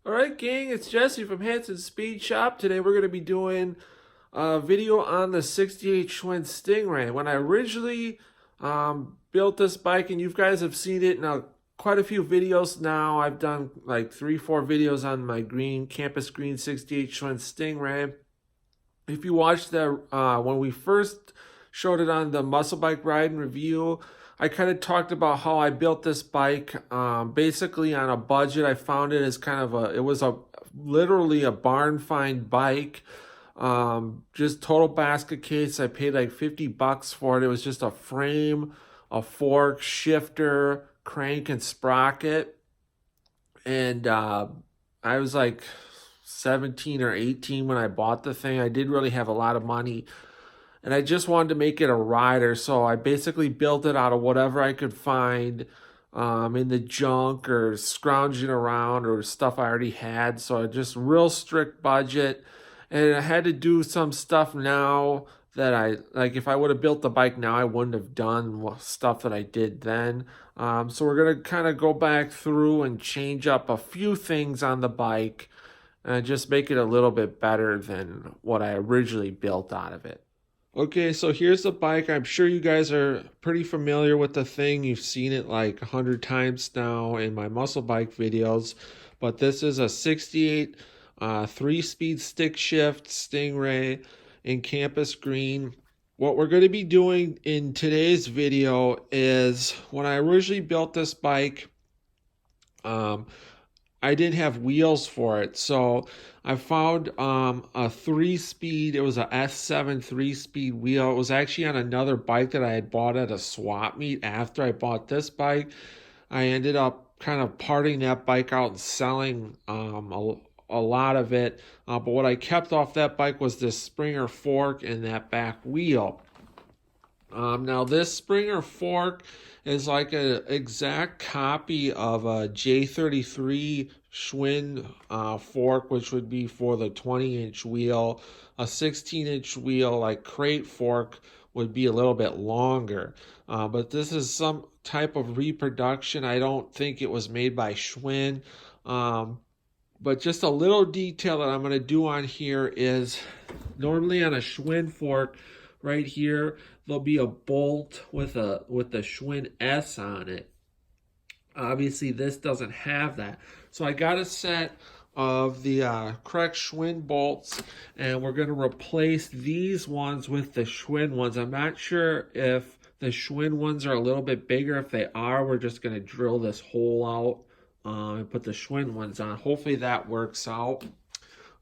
Alright gang, it's Jesse from Hansen Speed Shop. Today we're going to be doing a video on the 68 Schwinn Stingray. When I originally built this bike, and you guys have seen it in quite a few videos now. I've done like 3-4 videos on my Campus Green 68 Schwinn Stingray. If you watched the when we first showed it on the Muscle Bike Ride and Review, I kind of talked about how I built this bike basically on a budget. I found it as kind of it was literally a barn find bike. Just total basket case. I paid like $50 for it. It was just a frame, a fork, shifter, crank, and sprocket. And I was like 17 or 18 when I bought the thing. I didn't really have a lot of money, and I just wanted to make it a rider, so I basically built it out of whatever I could find in the junk or scrounging around or stuff I already had. So just real strict budget, and I had to do some stuff now that if I would have built the bike now, I wouldn't have done stuff that I did then. So we're going to kind of go back through and change up a few things on the bike and just make it a little bit better than what I originally built out of it. Okay, so here's the bike. I'm sure you guys are pretty familiar with the thing. You've seen it like 100 times now in my muscle bike videos. But this is a 68 3-speed stick shift Stingray in Campus Green. What we're going to be doing in today's video is, when I originally built this bike, I didn't have wheels for it, so I found a 3-speed. It was a S7 3-speed wheel. It was actually on another bike that I had bought at a swap meet. After I bought this bike, I ended up kind of parting that bike out and selling a lot of it. But what I kept off that bike was this Springer fork and that back wheel. Now this Springer fork is like an exact copy of a J33 Schwinn fork, which would be for the 20-inch wheel. A 16-inch wheel, like crate fork, would be a little bit longer. But this is some type of reproduction. I don't think it was made by Schwinn. But just a little detail that I'm going to do on here is, normally on a Schwinn fork, right here, there'll be a bolt with the Schwinn S on it. Obviously, this doesn't have that. So I got a set of the correct Schwinn bolts, and we're going to replace these ones with the Schwinn ones. I'm not sure if the Schwinn ones are a little bit bigger. If they are, we're just going to drill this hole out and put the Schwinn ones on. Hopefully that works out.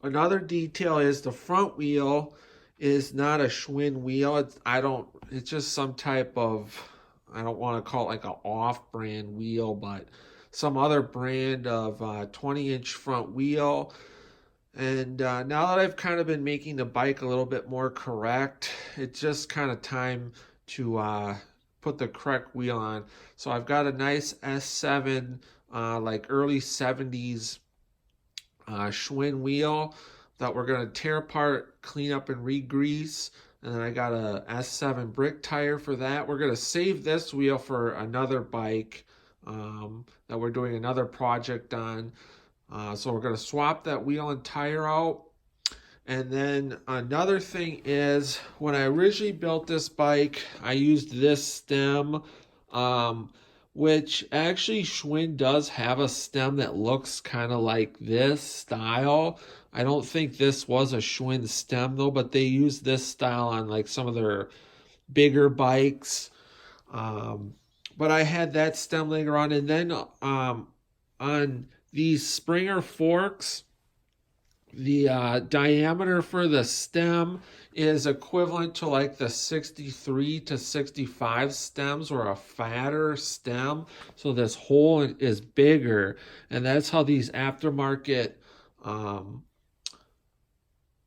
Another detail is the front wheel is not a Schwinn wheel. It's just some type of, I don't want to call it like an off-brand wheel, but some other brand of 20-inch front wheel. And now that I've kind of been making the bike a little bit more correct, it's just kind of time to put the correct wheel on. So I've got a nice S7, like early 70s Schwinn wheel that we're going to tear apart, clean up, and re-grease. And then I got a S7 brick tire for that. We're going to save this wheel for another bike that we're doing another project on. So we're going to swap that wheel and tire out. And then another thing is, when I originally built this bike, I used this stem, which actually Schwinn does have a stem that looks kind of like this style. I don't think this was a Schwinn stem though, but they use this style on like some of their bigger bikes. But I had that stem later on. And then on these Springer forks, the diameter for the stem is equivalent to like the 63 to 65 stems, or a fatter stem. So this hole is bigger, and that's how these aftermarket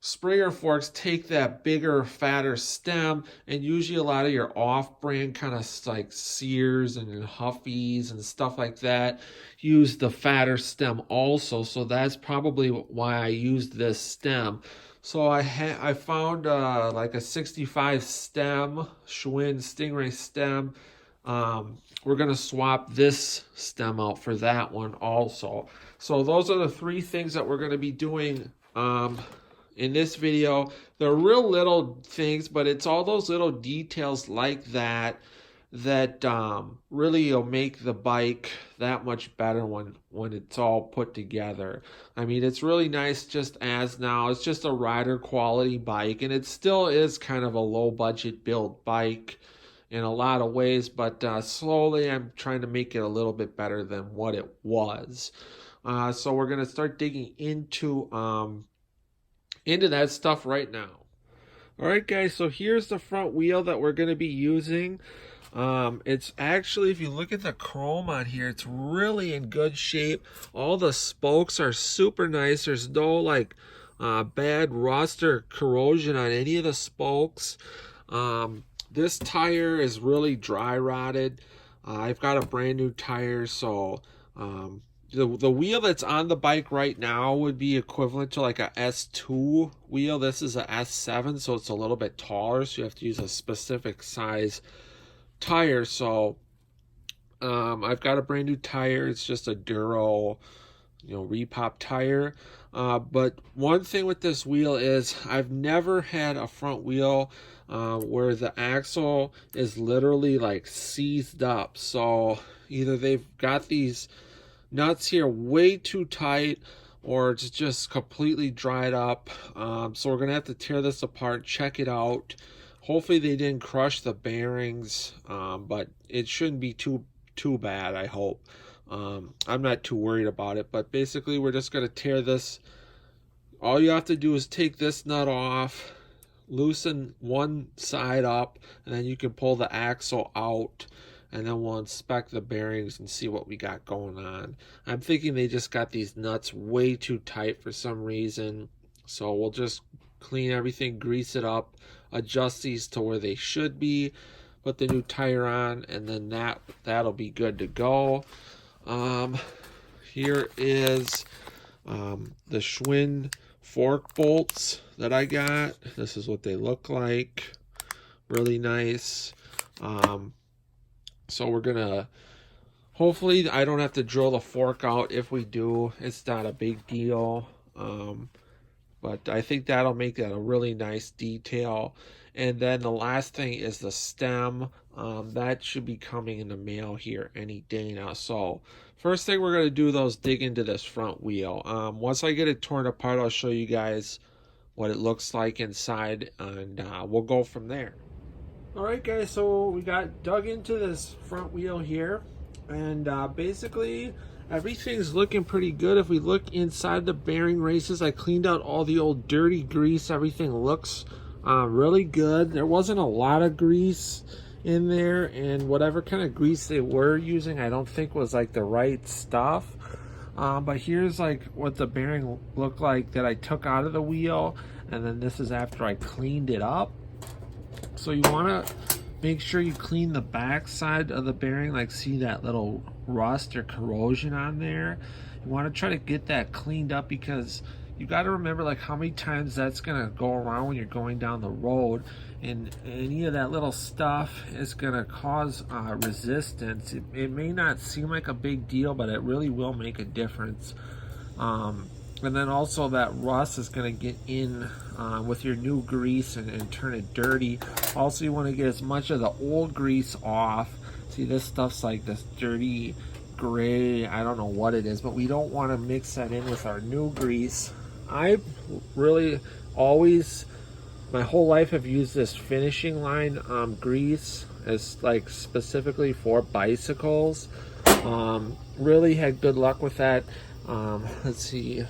Springer forks take that bigger, fatter stem. And usually a lot of your off-brand kind of like Sears and Huffy's and stuff like that use the fatter stem also. So that's probably why I used this stem. So I found like a 65 stem, Schwinn Stingray stem, we're going to swap this stem out for that one also. So those are the three things that we're going to be doing in this video. They're real little things, but it's all those little details like that that really will make the bike that much better when it's all put together. I mean, it's really nice just as now. It's just a rider quality bike, and it still is kind of a low budget build bike in a lot of ways, but slowly I'm trying to make it a little bit better than what it was. So we're going to start digging into that stuff right now. All right, guys, so here's the front wheel that we're going to be using. It's actually, if you look at the chrome on here, it's really in good shape. All the spokes are super nice. There's no like bad rust or corrosion on any of the spokes. This tire is really dry rotted. I've got a brand new tire, so the wheel that's on the bike right now would be equivalent to like a S2 wheel. This is a S7, so it's a little bit taller, so you have to use a specific size tire. So I've got a brand new tire. It's just a Duro, repop tire. But one thing with this wheel is I've never had a front wheel where the axle is literally like seized up. So either they've got these nuts here way too tight, or it's just completely dried up. So we're gonna have to tear this apart, check it out. Hopefully they didn't crush the bearings, but it shouldn't be too bad, I hope. I'm not too worried about it, but basically we're just going to tear this. All you have to do is take this nut off, loosen one side up, and then you can pull the axle out, and then we'll inspect the bearings and see what we got going on. I'm thinking they just got these nuts way too tight for some reason, so we'll just clean everything, grease it up, adjust these to where they should be, put the new tire on, and then that'll be good to go. Here is the Schwinn fork bolts that I got. This is what they look like. Really nice. So we're gonna, hopefully I don't have to drill the fork out. If we do, it's not a big deal. But I think that'll make that a really nice detail. And then the last thing is the stem. That should be coming in the mail here any day now. So first thing we're going to do though is dig into this front wheel. Once I get it torn apart, I'll show you guys what it looks like inside, and we'll go from there. Alright guys, so we got dug into this front wheel here, and basically everything's looking pretty good. If we look inside the bearing races, I cleaned out all the old dirty grease. Everything looks really good. There wasn't a lot of grease in there, and whatever kind of grease they were using, I don't think was like the right stuff. But here's like what the bearing looked like that I took out of the wheel, and then this is after I cleaned it up. So you want to make sure you clean the back side of the bearing, like see that little rust or corrosion on there. You want to try to get that cleaned up, because you got to remember like how many times that's going to go around when you're going down the road, and any of that little stuff is going to cause resistance. It may not seem like a big deal, but it really will make a difference. And then also that rust is going to get in with your new grease and turn it dirty. Also, you want to get as much of the old grease off. See, this stuff's like this dirty gray, I don't know what it is, but we don't want to mix that in with our new grease. I really always, my whole life, have used this finishing line grease as like specifically for bicycles. Really had good luck with that. Let's see, I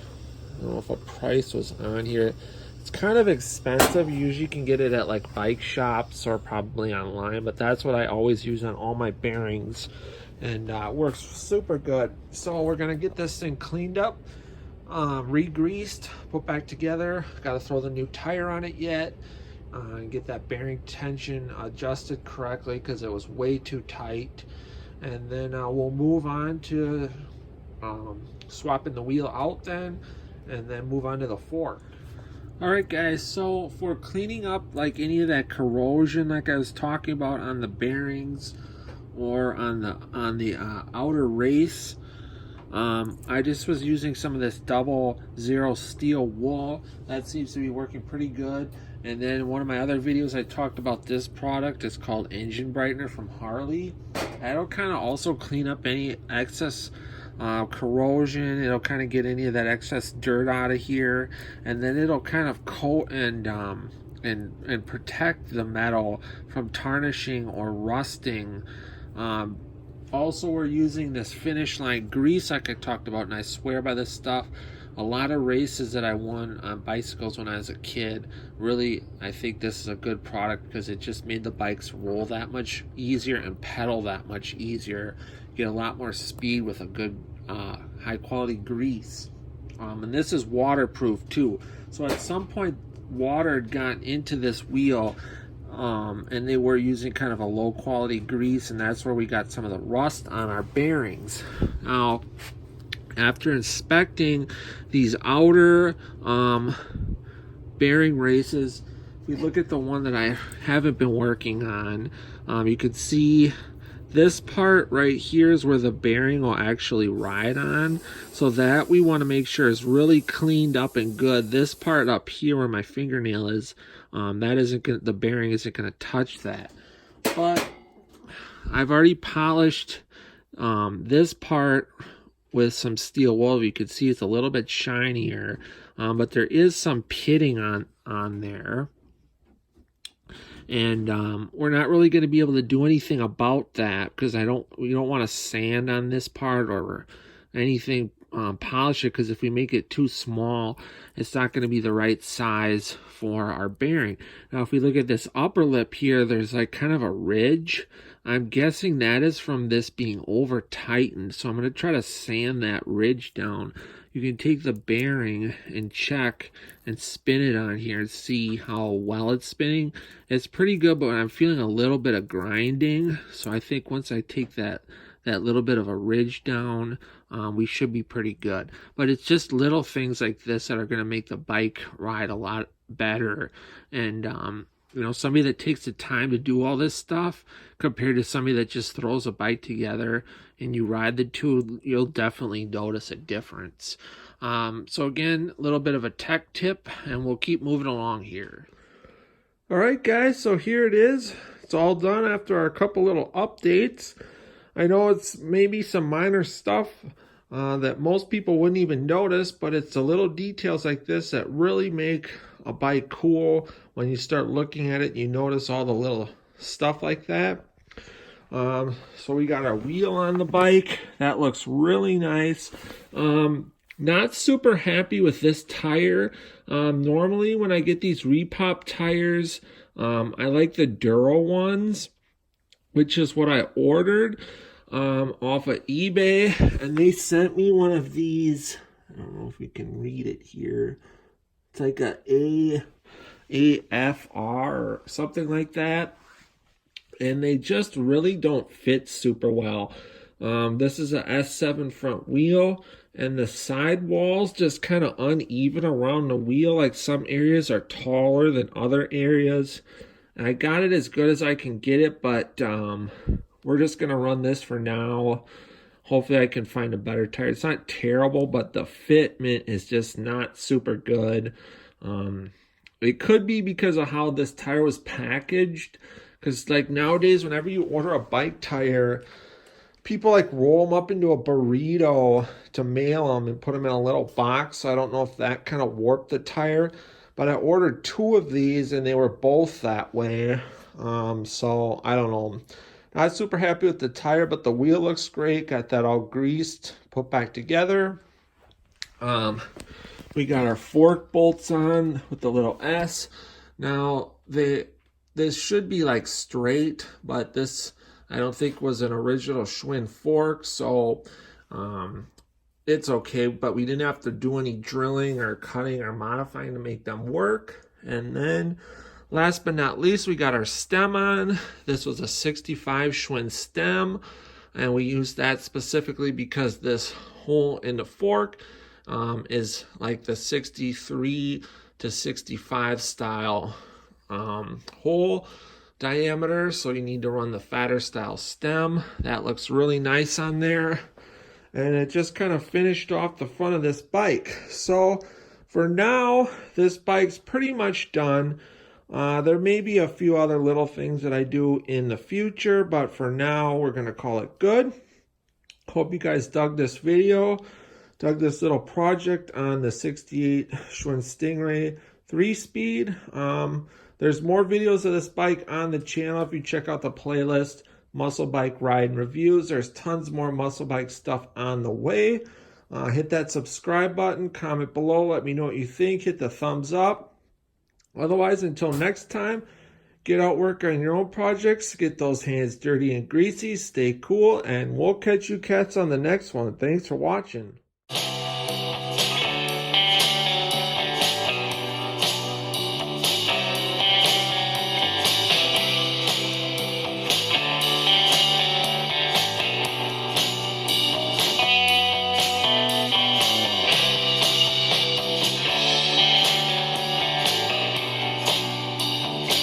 don't know if a price was on here. It's kind of expensive. You usually can get it at like bike shops or probably online, but that's what I always use on all my bearings, and works super good. So we're gonna get this thing cleaned up, re-greased, put back together. Got to throw the new tire on it yet, and get that bearing tension adjusted correctly because it was way too tight. And then we'll move on to swapping the wheel out then, and then move on to the fork. Alright guys, so for cleaning up like any of that corrosion like I was talking about on the bearings, or on the outer race. I just was using some of this 00 steel wool. That seems to be working pretty good. And then in one of my other videos, I talked about this product. It's called Engine Brightener from Harley. That'll kind of also clean up any excess corrosion. It'll kind of get any of that excess dirt out of here, and then it'll kind of coat and protect the metal from tarnishing or rusting. Also, we're using this finish line grease like I talked about, and I swear by this stuff. A lot of races that I won on bicycles when I was a kid, really, I think this is a good product because it just made the bikes roll that much easier and pedal that much easier. Get a lot more speed with a good high quality grease. And this is waterproof too. So at some point, water had gotten into this wheel, and they were using kind of a low quality grease, and that's where we got some of the rust on our bearings. Now, after inspecting these outer bearing races, if we look at the one that I haven't been working on, you can see this part right here is where the bearing will actually ride on. So that we want to make sure is really cleaned up and good. This part up here where my fingernail is, that isn't gonna, the bearing isn't going to touch that. But I've already polished this part with some steel wool. You can see it's a little bit shinier, but there is some pitting on there. And we're not really going to be able to do anything about that because we don't want to sand on this part or anything, polish it, because if we make it too small, it's not going to be the right size for our bearing. Now, if we look at this upper lip here, there's like kind of a ridge. I'm guessing that is from this being over tightened. So I'm going to try to sand that ridge down. You can take the bearing and check and spin it on here and see how well it's spinning. It's pretty good, but I'm feeling a little bit of grinding. So I think once I take that little bit of a ridge down, we should be pretty good. But it's just little things like this that are going to make the bike ride a lot better. And you know, somebody that takes the time to do all this stuff compared to somebody that just throws a bike together and you ride the two, you'll definitely notice a difference. So again, a little bit of a tech tip, and we'll keep moving along here. All right, guys, so here it is. It's all done after our couple little updates. I know it's maybe some minor stuff that most people wouldn't even notice, but it's the little details like this that really make a bike cool. When you start looking at it, you notice all the little stuff like that. So we got our wheel on the bike. That looks really nice. Not super happy with this tire. Normally when I get these repop tires, I like the Duro ones, which is what I ordered off of eBay, and they sent me one of these. I don't know if we can read it here. It's like a AFR or something like that, and they just really don't fit super well. This is a S7 front wheel, and the sidewalls just kind of uneven around the wheel. Like some areas are taller than other areas. And I got it as good as I can get it, but we're just going to run this for now. Hopefully I can find a better tire. It's not terrible, but the fitment is just not super good. It could be because of how this tire was packaged. Because like nowadays, whenever you order a bike tire, people like roll them up into a burrito to mail them and put them in a little box. So I don't know if that kind of warped the tire. But I ordered 2 of these and they were both that way. So I don't know. Not super happy with the tire, but the wheel looks great. Got that all greased, put back together. We got our fork bolts on with the little S. Now, this should be like straight, but this I don't think was an original Schwinn fork, so it's okay, but we didn't have to do any drilling or cutting or modifying to make them work. And then last but not least, we got our stem on. This was a 65 Schwinn stem, and we used that specifically because this hole in the fork is like the 63 to 65 style hole. diameter, so you need to run the fatter style stem. That looks really nice on there. And it just kind of finished off the front of this bike. So for now, this bike's pretty much done. There may be a few other little things that I do in the future, but for now, we're going to call it good. Hope you guys dug this video, dug this little project on the 68 Schwinn Stingray 3-speed. There's more videos of this bike on the channel if you check out the playlist, Muscle Bike Ride and Reviews. There's tons more muscle bike stuff on the way. Hit that subscribe button, comment below, let me know what you think, hit the thumbs up. Otherwise, until next time, get out, work on your own projects, get those hands dirty and greasy, stay cool, and we'll catch you cats on the next one. Thanks for watching.